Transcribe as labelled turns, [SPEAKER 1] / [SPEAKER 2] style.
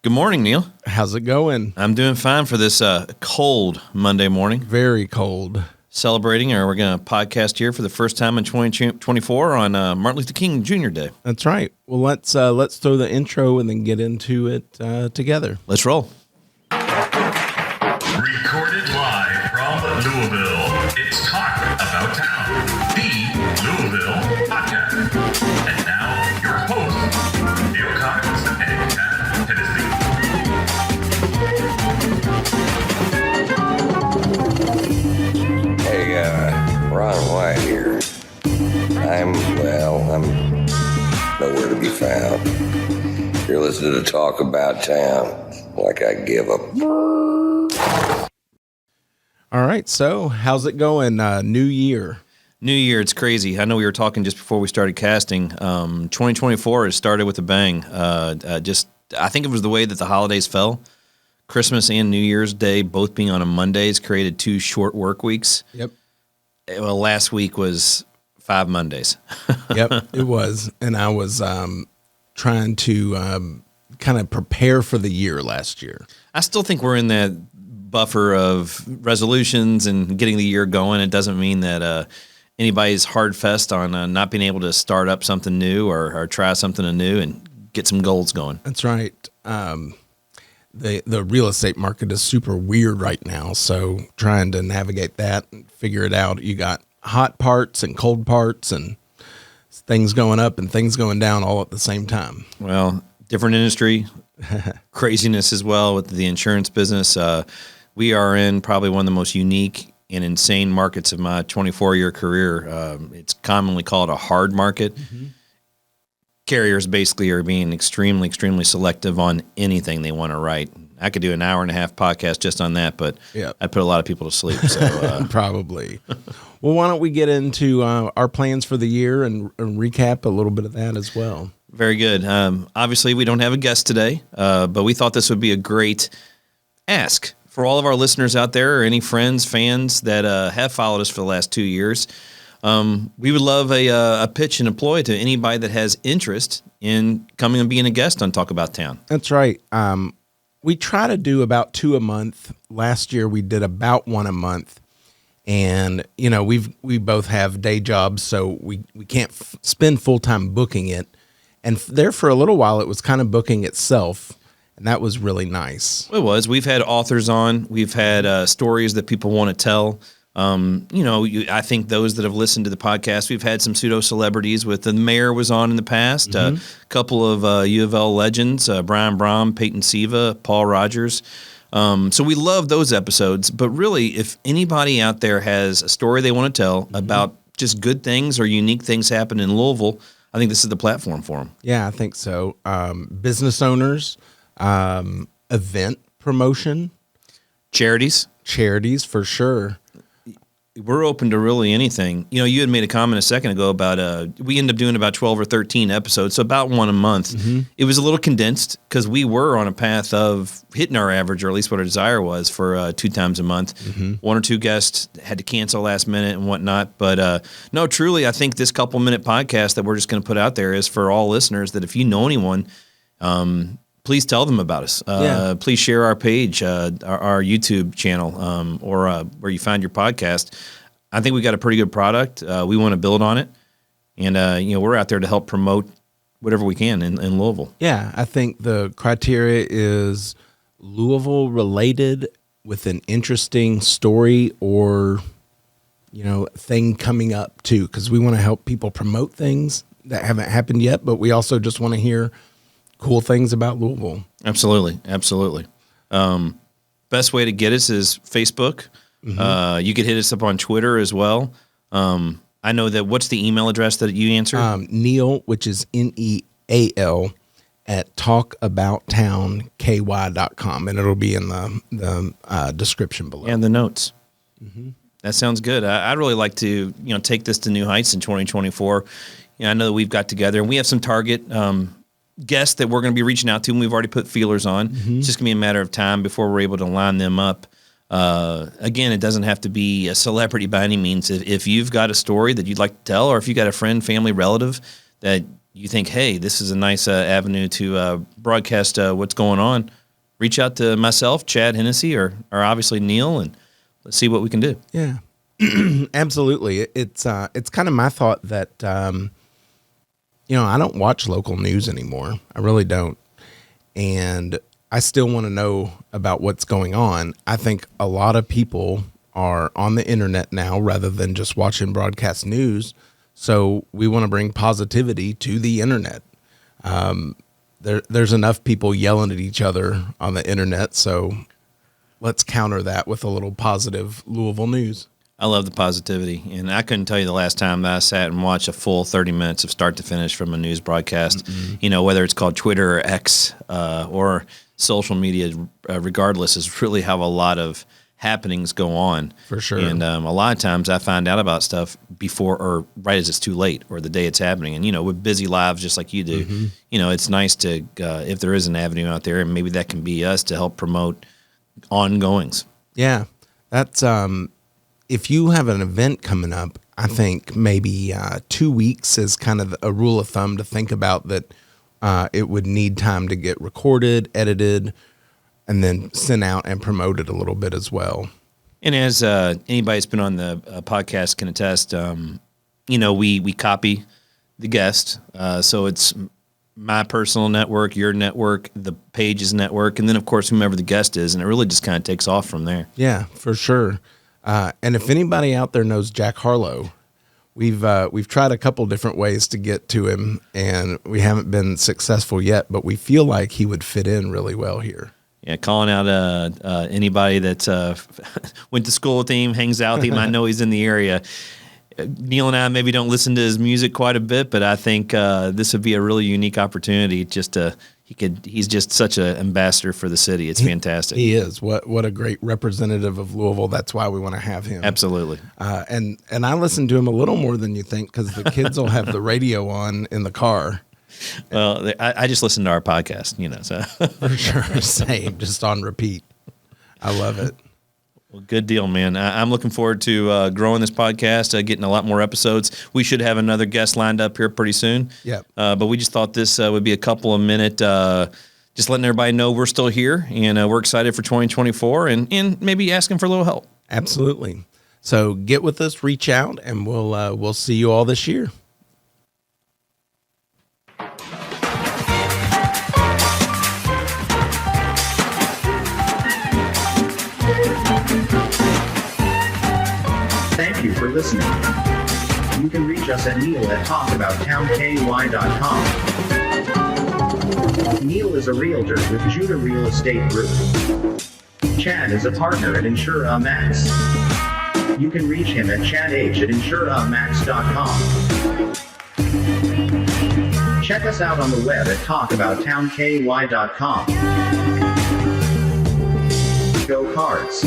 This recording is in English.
[SPEAKER 1] Good morning, Neal.
[SPEAKER 2] How's it going?
[SPEAKER 1] I'm doing fine for this cold Monday morning.
[SPEAKER 2] Very cold.
[SPEAKER 1] Celebrating, or we're going to podcast here for the first time in 2024 on Martin Luther King Jr. Day.
[SPEAKER 2] That's right. Well, let's throw the intro and then get into it together.
[SPEAKER 1] Let's roll.
[SPEAKER 3] Recorded live from Louisville, it's Talk About Town, the Louisville podcast. And now, your hosts, Neal Chad and Chad Hennessy.
[SPEAKER 4] Hey, Ron White here. I'm nowhere to be found. You're listening to Talk About Town, like I give a...
[SPEAKER 2] All right. So how's it going? New year.
[SPEAKER 1] New Year, it's crazy. I know we were talking just before we started casting. 2024 has started with a bang. I think it was the way that the holidays fell. Christmas and New Year's Day both being on a Monday has created 2 short work weeks.
[SPEAKER 2] Yep.
[SPEAKER 1] Well, last week was 5 Mondays.
[SPEAKER 2] Yep, it was. And I was trying to kind of prepare for the year last year.
[SPEAKER 1] I still think we're in that buffer of resolutions and getting the year going. It doesn't mean that anybody's hard fest on not being able to start up something new or try something new and get some goals going.
[SPEAKER 2] That's right. The real estate market is super weird right now, so trying to navigate that and figure it out. You got hot parts and cold parts and things going up and things going down all at the same time.
[SPEAKER 1] Well, different industry, craziness as well with the insurance business. We are in probably one of the most unique and insane markets of my 24-year career. It's commonly called a hard market. Mm-hmm. Carriers basically are being extremely, extremely selective on anything they want to write. I could do an hour and a half podcast just on that, but
[SPEAKER 2] yep.
[SPEAKER 1] I'd put a lot of people to sleep. So
[SPEAKER 2] probably. Well, why don't we get into our plans for the year and recap a little bit of that as well?
[SPEAKER 1] Very good. Obviously, we don't have a guest today, but we thought this would be a great ask for all of our listeners out there or any friends, fans that have followed us for the last 2 years. We would love a pitch and a ploy to anybody that has interest in coming and being a guest on Talk About Town.
[SPEAKER 2] That's right. We try to do about 2 a month. Last year we did about 1 a month, and we both have day jobs, so we can't spend full time booking it. And there for a little while it was kind of booking itself, and that was really nice.
[SPEAKER 1] It was. We've had authors on. We've had stories that people want to tell. I think those that have listened to the podcast, we've had some pseudo celebrities with the mayor was on in the past,
[SPEAKER 2] Mm-hmm.
[SPEAKER 1] a couple of U of L legends, Brian Brom, Peyton Siva, Paul Rogers. So we love those episodes, but really if anybody out there has a story they want to tell mm-hmm. about just good things or unique things happen in Louisville, I think this is the platform for them.
[SPEAKER 2] Yeah, I think so. Business owners, event promotion,
[SPEAKER 1] charities
[SPEAKER 2] for sure.
[SPEAKER 1] We're open to really anything. You had made a comment a second ago about we end up doing about 12 or 13 episodes, so about 1 a month. Mm-hmm. It was a little condensed because we were on a path of hitting our average, or at least what our desire was for 2 times a month. Mm-hmm. 1 or 2 guests had to cancel last minute and whatnot. But no, truly, I think this couple-minute podcast that we're just going to put out there is for all listeners that if you know anyone, please tell them about us. Please share our page, our YouTube channel, or where you find your podcast. I think we got a pretty good product. We want to build on it. And, we're out there to help promote whatever we can in Louisville.
[SPEAKER 2] Yeah, I think the criteria is Louisville related with an interesting story or, thing coming up too, because we want to help people promote things that haven't happened yet, but we also just want to hear cool things about Louisville.
[SPEAKER 1] Absolutely. Best way to get us is Facebook. Mm-hmm. You could hit us up on Twitter as well. I know that. What's the email address that you answered?
[SPEAKER 2] Neal, which is Neal, at talkabouttownky.com, and it'll be in the description below.
[SPEAKER 1] And the notes.
[SPEAKER 2] Mm-hmm.
[SPEAKER 1] That sounds good. I'd really like to take this to new heights in 2024. I know that we've got together and we have some target guests that we're going to be reaching out to, and we've already put feelers on. Mm-hmm. It's just going to be a matter of time before we're able to line them up. Again, it doesn't have to be a celebrity by any means. If you've got a story that you'd like to tell, or if you've got a friend, family, relative that you think, hey, this is a nice avenue to broadcast what's going on, reach out to myself, Chad Hennessy, or obviously Neal, and let's see what we can do.
[SPEAKER 2] Yeah, absolutely. It's kind of my thought that, I don't watch local news anymore. I really don't. And I still want to know about what's going on. I think a lot of people are on the internet now rather than just watching broadcast news. So we want to bring positivity to the internet. There's enough people yelling at each other on the internet. So let's counter that with a little positive Louisville news.
[SPEAKER 1] I love the positivity, and I couldn't tell you the last time that I sat and watched a full 30 minutes of start to finish from a news broadcast, whether it's called Twitter or X or social media, regardless, is really how a lot of happenings go on.
[SPEAKER 2] For sure.
[SPEAKER 1] And a lot of times I find out about stuff before or right as it's too late or the day it's happening. And, with busy lives just like you do, it's nice to, if there is an avenue out there, and maybe that can be us to help promote ongoings.
[SPEAKER 2] Yeah, that's if you have an event coming up, I think maybe 2 weeks is kind of a rule of thumb to think about, that it would need time to get recorded, edited, and then sent out and promoted a little bit as well.
[SPEAKER 1] And as anybody that's been on the podcast can attest, we copy the guest. So it's my personal network, your network, the page's network, and then, of course, whomever the guest is. And it really just kind of takes off from there.
[SPEAKER 2] Yeah, for sure. And if anybody out there knows Jack Harlow, we've tried a couple different ways to get to him, and we haven't been successful yet, but we feel like he would fit in really well here.
[SPEAKER 1] Yeah, calling out anybody that went to school with him, hangs out with him. I know he's in the area. Neal and I maybe don't listen to his music quite a bit, but I think this would be a really unique opportunity. He's just such an ambassador for the city. It's fantastic.
[SPEAKER 2] He is. What a great representative of Louisville. That's why we want to have him.
[SPEAKER 1] Absolutely.
[SPEAKER 2] And I listen to him a little more than you think, because the kids will have the radio on in the car.
[SPEAKER 1] Well, I just listen to our podcast, so.
[SPEAKER 2] For sure. Same, just on repeat. I love it.
[SPEAKER 1] Well, good deal, man. I'm looking forward to growing this podcast, getting a lot more episodes. We should have another guest lined up here pretty soon.
[SPEAKER 2] Yeah.
[SPEAKER 1] But we just thought this would be a couple of minute, just letting everybody know we're still here, and we're excited for 2024, and maybe asking for a little help.
[SPEAKER 2] Absolutely. So get with us, reach out, and we'll see you all this year.
[SPEAKER 5] Thank you for listening. You can reach us at Neal at talkabouttownky.com. Neal is a realtor with Judah Real Estate Group. Chad is a partner at Insure Max. You can reach him at chadh@insuremax.com. Check us out on the web at talkabouttownky.com. Go Cards!